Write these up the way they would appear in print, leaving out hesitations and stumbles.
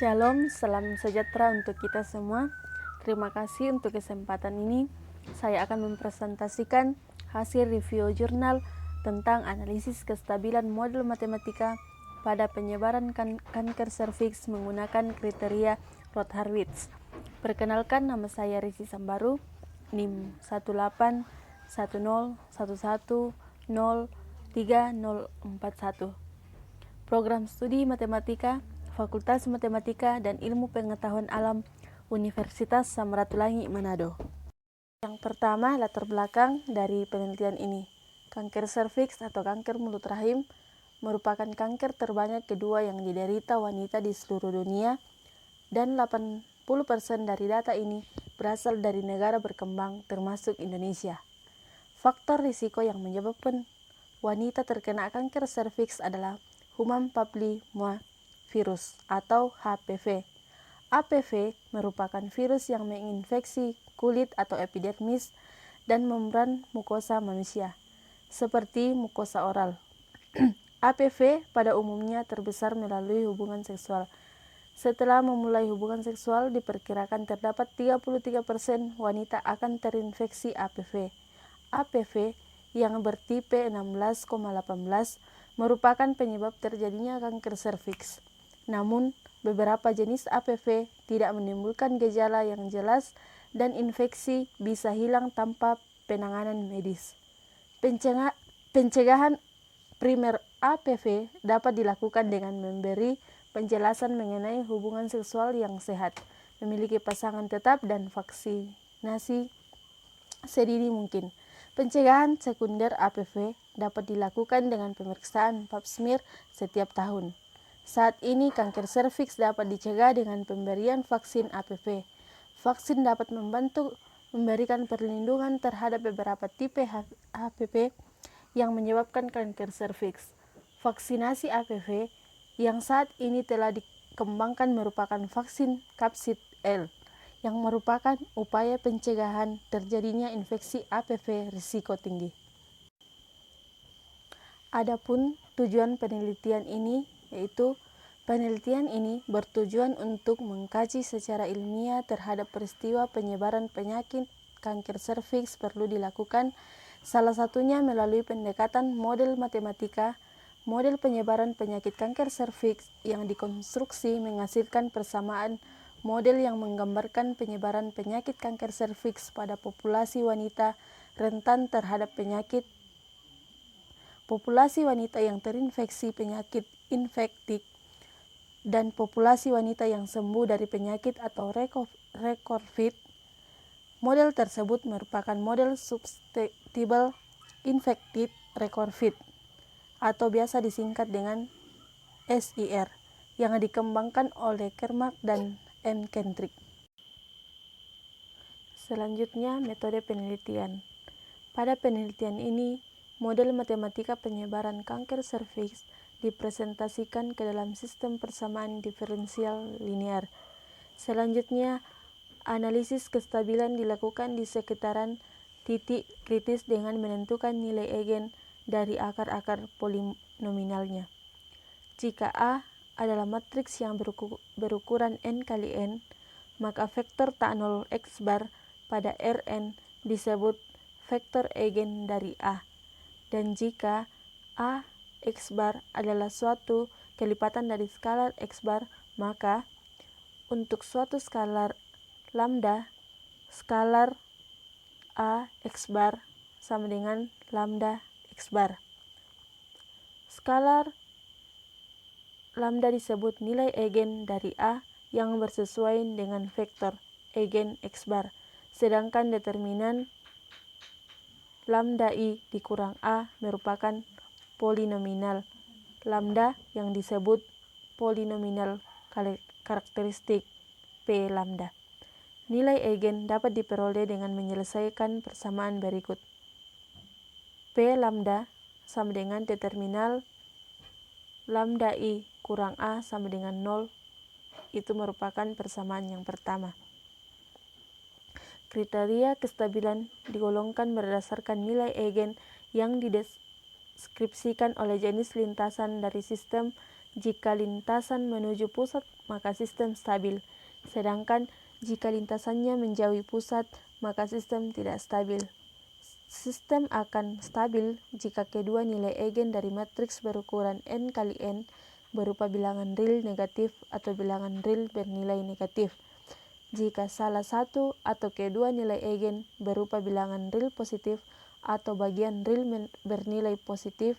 Shalom, salam sejahtera untuk kita semua. Terima kasih untuk kesempatan ini. Saya akan mempresentasikan hasil review jurnal tentang analisis kestabilan model matematika pada penyebaran kanker serviks menggunakan kriteria Roth-Harwitz. Perkenalkan, nama saya Risi Sambaru, NIM 18110103041. Program Studi Matematika, Fakultas Matematika dan Ilmu Pengetahuan Alam, Universitas Samratulangi, Manado. Yang pertama, latar belakang dari penelitian ini. Kanker serviks atau kanker mulut rahim merupakan kanker terbanyak kedua yang diderita wanita di seluruh dunia, dan 80% dari data ini berasal dari negara berkembang termasuk Indonesia. Faktor risiko yang menyebabkan wanita terkena kanker serviks adalah human papillomavirus atau HPV. HPV merupakan virus yang menginfeksi kulit atau epidermis dan membran mukosa manusia, seperti mukosa oral. HPV pada umumnya terbesar melalui hubungan seksual. Setelah memulai hubungan seksual, diperkirakan terdapat 33% wanita akan terinfeksi HPV. HPV yang bertipe 16,18 merupakan penyebab terjadinya kanker serviks. Namun, beberapa jenis HPV tidak menimbulkan gejala yang jelas dan infeksi bisa hilang tanpa penanganan medis. Pencegahan primer HPV dapat dilakukan dengan memberi penjelasan mengenai hubungan seksual yang sehat, memiliki pasangan tetap, dan vaksinasi sedini mungkin. Pencegahan sekunder HPV dapat dilakukan dengan pemeriksaan pap smear setiap tahun. Saat ini, kanker serviks dapat dicegah dengan pemberian vaksin HPV. Vaksin dapat membantu memberikan perlindungan terhadap beberapa tipe HPV yang menyebabkan kanker serviks. Vaksinasi HPV yang saat ini telah dikembangkan merupakan vaksin kapsid L, yang merupakan upaya pencegahan terjadinya infeksi HPV risiko tinggi. Adapun tujuan penelitian ini yaitu penelitian ini bertujuan untuk mengkaji secara ilmiah terhadap peristiwa penyebaran penyakit kanker serviks perlu dilakukan, salah satunya melalui pendekatan model matematika. Model penyebaran penyakit kanker serviks yang dikonstruksi menghasilkan persamaan model yang menggambarkan penyebaran penyakit kanker serviks pada populasi wanita rentan terhadap penyakit, populasi wanita yang terinfeksi penyakit infektik, dan populasi wanita yang sembuh dari penyakit atau recovered. Model tersebut merupakan model susceptible infected recovered atau biasa disingkat dengan SIR yang dikembangkan oleh Kermack dan M. Kendrick. Selanjutnya, metode penelitian. Pada penelitian ini, model matematika penyebaran kanker serviks dipresentasikan ke dalam sistem persamaan diferensial linear. Selanjutnya, analisis kestabilan dilakukan di sekitaran titik kritis dengan menentukan nilai eigen dari akar-akar polinomialnya. Jika A adalah matriks yang berukuran n kali n, maka vektor tak nol X bar pada Rn disebut vektor eigen dari A. Dan jika A X bar adalah suatu kelipatan dari skalar X bar, maka untuk suatu skalar lambda, skalar A X bar sama dengan lambda X bar. Skalar lambda disebut nilai eigen dari A yang bersesuaian dengan vektor eigen X bar, sedangkan determinan lambda I dikurang A merupakan polinomial lambda yang disebut polinomial karakteristik P lambda. Nilai eigen dapat diperoleh dengan menyelesaikan persamaan berikut. P lambda sama dengan determinal lambda I kurang A sama dengan 0. Itu merupakan persamaan yang pertama. Kriteria kestabilan digolongkan berdasarkan nilai eigen yang dideskripsikan oleh jenis lintasan dari sistem Jika lintasan menuju pusat, maka sistem stabil. Sedangkan jika lintasannya menjauhi pusat, maka sistem tidak stabil. Sistem akan stabil jika kedua nilai eigen dari matriks berukuran n kali n berupa bilangan real negatif atau bilangan real bernilai negatif. Jika salah satu atau kedua nilai eigen berupa bilangan real positif atau bagian real bernilai positif,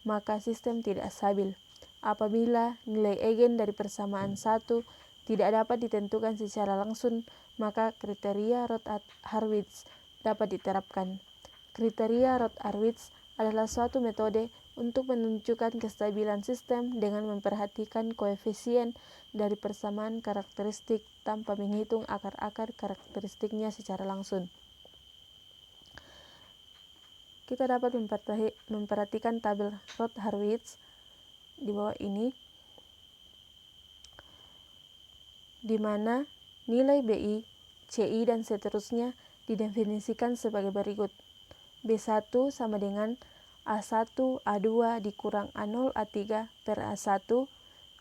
maka sistem tidak stabil. Apabila nilai eigen dari persamaan satu tidak dapat ditentukan secara langsung, maka kriteria Roth-Hurwitz dapat diterapkan. Kriteria Roth-Hurwitz adalah suatu metode untuk menunjukkan kestabilan sistem dengan memperhatikan koefisien dari persamaan karakteristik tanpa menghitung akar-akar karakteristiknya secara langsung. Kita dapat memperhatikan tabel Roth-Hurwitz di bawah ini, di mana nilai BI, CI, dan seterusnya didefinisikan sebagai berikut. B1 sama dengan A1 A2 dikurang A0 A3 per A1,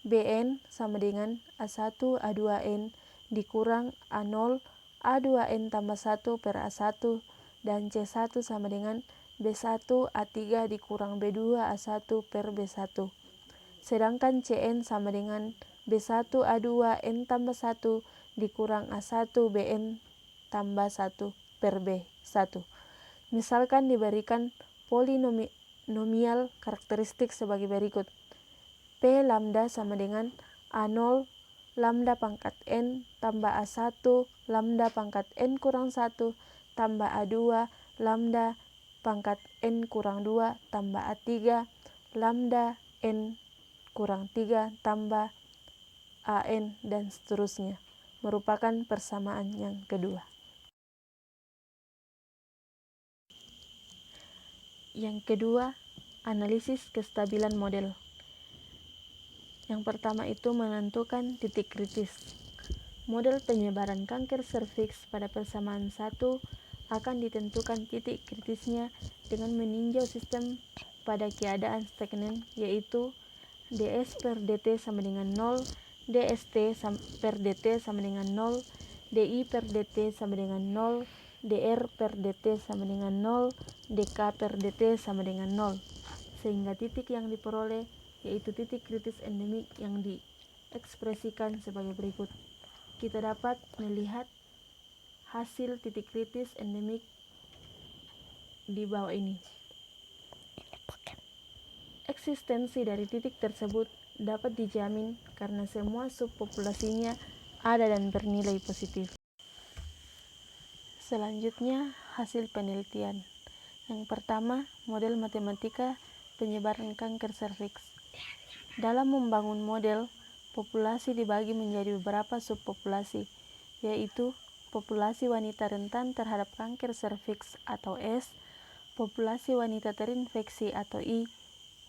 Bn sama dengan A1 A2n dikurang A0 A2n tambah 1 per A1, dan C1 sama dengan B1 A3 dikurang B2 A1 per B1. Sedangkan Cn sama dengan B1 A2 n tambah 1 dikurang A1 Bn tambah 1 per B1. Misalkan diberikan polinomial karakteristik sebagai berikut. P lambda sama dengan A0 lambda pangkat n tambah A1 lambda pangkat n kurang 1 tambah A2 lambda pangkat n kurang 2 tambah A3 lambda n kurang 3 tambah AN dan seterusnya, merupakan persamaan yang kedua. Yang kedua, analisis kestabilan model. Yang pertama itu menentukan titik kritis. Model penyebaran kanker serviks pada persamaan 1 akan ditentukan titik kritisnya dengan meninjau sistem pada keadaan stagnan, yaitu ds per dt sama dengan 0, dst per dt sama dengan 0, di per dt sama dengan 0, dr per dt sama dengan 0, dk per dt sama dengan 0. Sehingga titik yang diperoleh yaitu titik kritis endemik yang diekspresikan sebagai berikut. Kita dapat melihat hasil titik kritis endemik di bawah ini. Eksistensi dari titik tersebut dapat dijamin karena semua subpopulasinya ada dan bernilai positif. Selanjutnya, hasil penelitian. Yang pertama, model matematika penyebaran kanker serviks. Dalam membangun model, populasi dibagi menjadi beberapa subpopulasi, yaitu populasi wanita rentan terhadap kanker serviks atau S, populasi wanita terinfeksi atau I,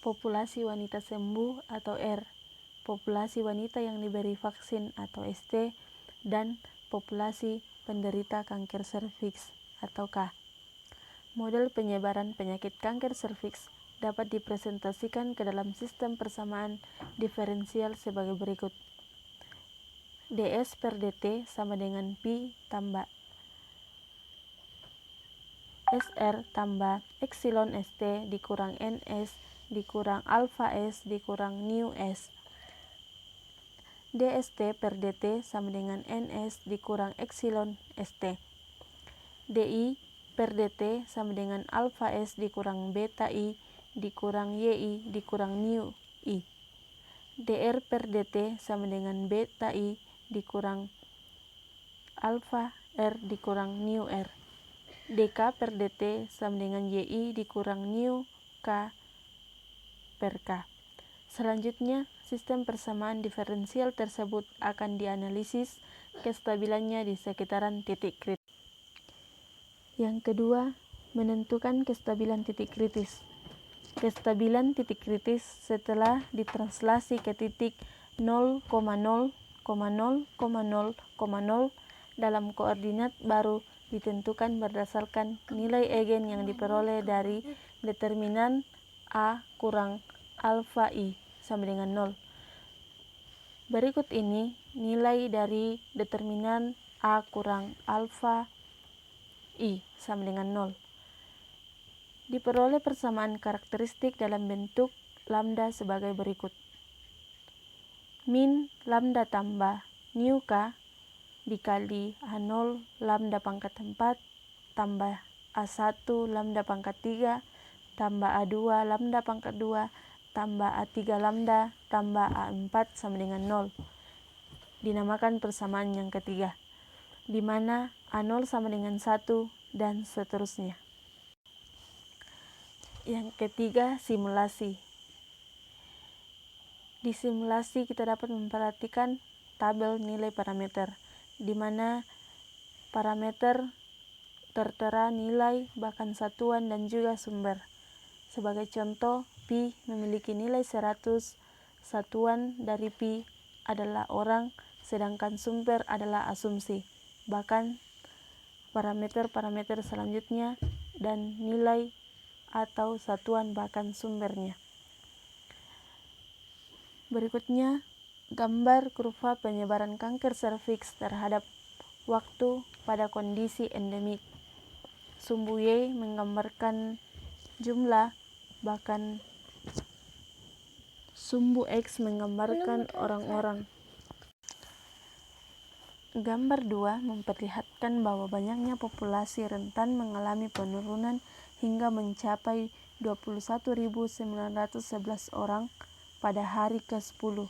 populasi wanita sembuh atau R, populasi wanita yang diberi vaksin atau ST, dan populasi penderita kanker serviks atau K. Model penyebaran penyakit kanker serviks dapat dipresentasikan ke dalam sistem persamaan diferensial sebagai berikut. ds per dt sama dengan pi tambah sr tambah epsilon st dikurang ns dikurang alpha s dikurang nu s. dst per dt sama dengan ns dikurang epsilon st. di per dt sama dengan alpha s dikurang beta i dikurang yi dikurang nu i. dr per dt sama dengan beta i dikurang alpha r dikurang nu r. dk per dt sama dengan yi dikurang nu k per k. Selanjutnya, sistem persamaan diferensial tersebut akan dianalisis kestabilannya di sekitaran titik kritis. Yang kedua, menentukan kestabilan titik kritis. Kestabilan titik kritis setelah ditranslasi ke titik 0,0,0,0,0 dalam koordinat baru ditentukan berdasarkan nilai eigen yang diperoleh dari determinan A kurang alfa I sama dengan 0. Berikut ini nilai dari determinan A kurang alfa I sama dengan 0. Diperoleh persamaan karakteristik dalam bentuk lambda sebagai berikut. Min lambda tambah nu K dikali A0 lambda pangkat 4 tambah A1 lambda pangkat 3 tambah A2 lambda pangkat 2 tambah A3 lambda tambah A4 sama dengan 0. Dinamakan persamaan yang ketiga, di mana A0 sama dengan 1 dan seterusnya. Yang ketiga, simulasi. Di simulasi kita dapat memperhatikan tabel nilai parameter, di mana parameter tertera nilai, bahkan satuan dan juga sumber. Sebagai contoh, pi memiliki nilai 100, satuan dari pi adalah orang, sedangkan sumber adalah asumsi. Bahkan parameter-parameter selanjutnya dan nilai atau satuan bahkan sumbernya. Berikutnya, gambar kurva penyebaran kanker serviks terhadap waktu pada kondisi endemik. Sumbu Y menggambarkan jumlah, bahkan sumbu X menggambarkan orang-orang. Gambar 2 memperlihatkan bahwa banyaknya populasi rentan mengalami penurunan hingga mencapai 21.911 orang pada hari ke-10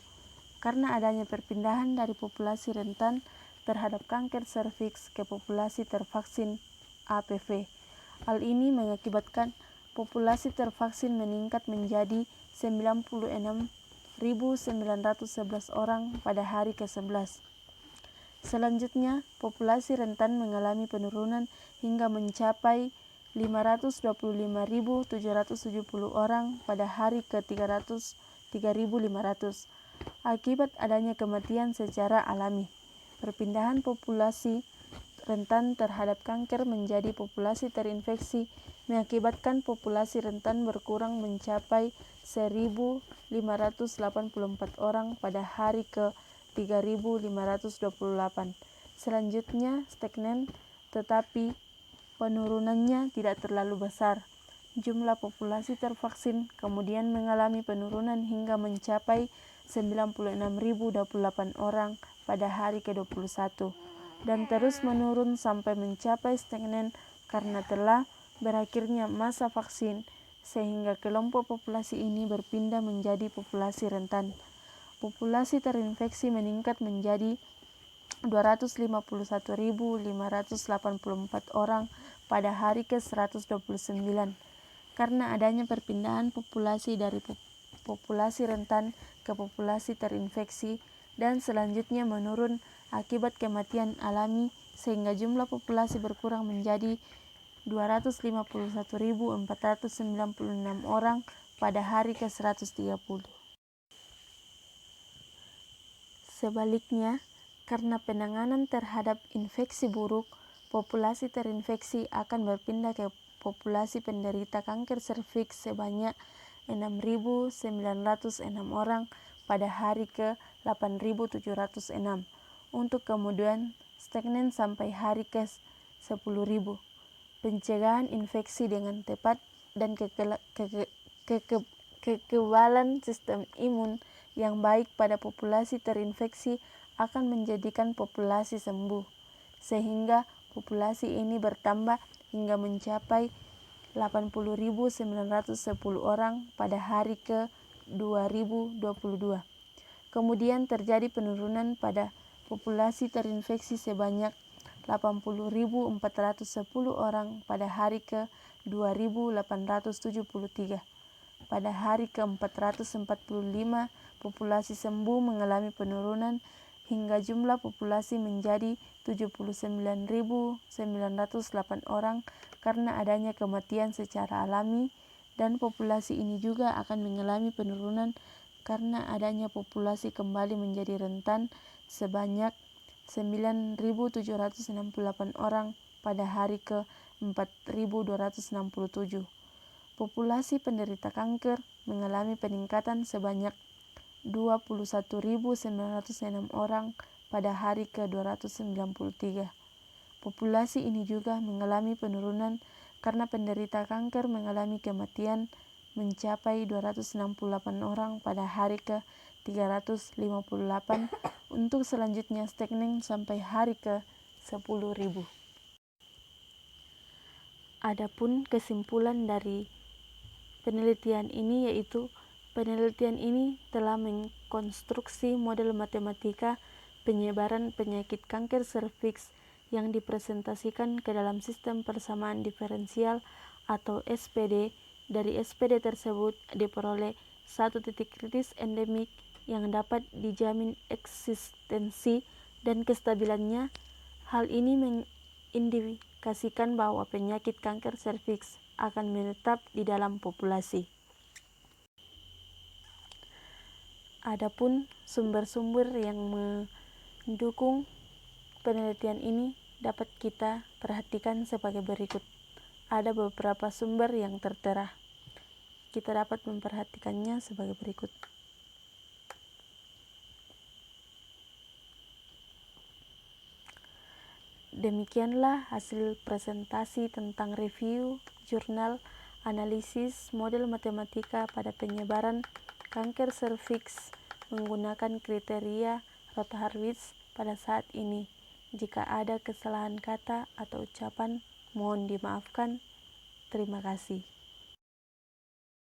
karena adanya perpindahan dari populasi rentan terhadap kanker serviks ke populasi tervaksin APV. Hal ini mengakibatkan populasi tervaksin meningkat menjadi 96.911 orang pada hari ke-11. Selanjutnya, populasi rentan mengalami penurunan hingga mencapai 525.770 orang pada hari ke-300 3.500 akibat adanya kematian secara alami. Perpindahan populasi rentan terhadap kanker menjadi populasi terinfeksi mengakibatkan populasi rentan berkurang mencapai 1.584 orang pada hari ke-3.528. Selanjutnya stagnan, tetapi penurunannya tidak terlalu besar. Jumlah populasi tervaksin kemudian mengalami penurunan hingga mencapai 96.028 orang pada hari ke-21 dan terus menurun sampai mencapai stagnan karena telah berakhirnya masa vaksin, sehingga kelompok populasi ini berpindah menjadi populasi rentan. Populasi terinfeksi meningkat menjadi 251.584 orang pada hari ke-129 karena adanya perpindahan populasi dari populasi rentan ke populasi terinfeksi dan selanjutnya menurun akibat kematian alami sehingga jumlah populasi berkurang menjadi 251.496 orang pada hari ke-130. Sebaliknya, karena penanganan terhadap infeksi buruk, populasi terinfeksi akan berpindah ke populasi penderita kanker serviks sebanyak 6.906 orang pada hari ke-8.706 untuk kemudian stagnan sampai hari ke-10.000. Pencegahan infeksi dengan tepat dan kekebalan sistem imun yang baik pada populasi terinfeksi akan menjadikan populasi sembuh, sehingga populasi ini bertambah hingga mencapai 80.910 orang pada hari ke-2022. Kemudian terjadi penurunan pada populasi terinfeksi sebanyak 80.410 orang pada hari ke-2873. Pada hari ke-445, populasi sembuh mengalami penurunan hingga jumlah populasi menjadi 79.908 orang karena adanya kematian secara alami, dan populasi ini juga akan mengalami penurunan karena adanya populasi kembali menjadi rentan sebanyak 9.768 orang pada hari ke-4.267. Populasi penderita kanker mengalami peningkatan sebanyak 21.906 orang pada hari ke-293. Populasi ini juga mengalami penurunan karena penderita kanker mengalami kematian mencapai 268 orang pada hari ke-358 untuk selanjutnya stagnan sampai hari ke-10.000. Adapun kesimpulan dari penelitian ini yaitu penelitian ini telah mengkonstruksi model matematika penyebaran penyakit kanker serviks yang dipresentasikan ke dalam sistem persamaan diferensial atau SPD. Dari SPD tersebut diperoleh satu titik kritis endemik yang dapat dijamin eksistensi dan kestabilannya. Hal ini mengindikasikan bahwa penyakit kanker serviks akan menetap di dalam populasi. Adapun sumber-sumber yang mendukung penelitian ini dapat kita perhatikan sebagai berikut. Ada beberapa sumber yang tertera. Kita dapat memperhatikannya sebagai berikut. Demikianlah hasil presentasi tentang review jurnal analisis model matematika pada penyebaran kanker serviks menggunakan kriteria Rothaarwitz pada saat ini. Jika ada kesalahan kata atau ucapan, mohon dimaafkan. Terima kasih.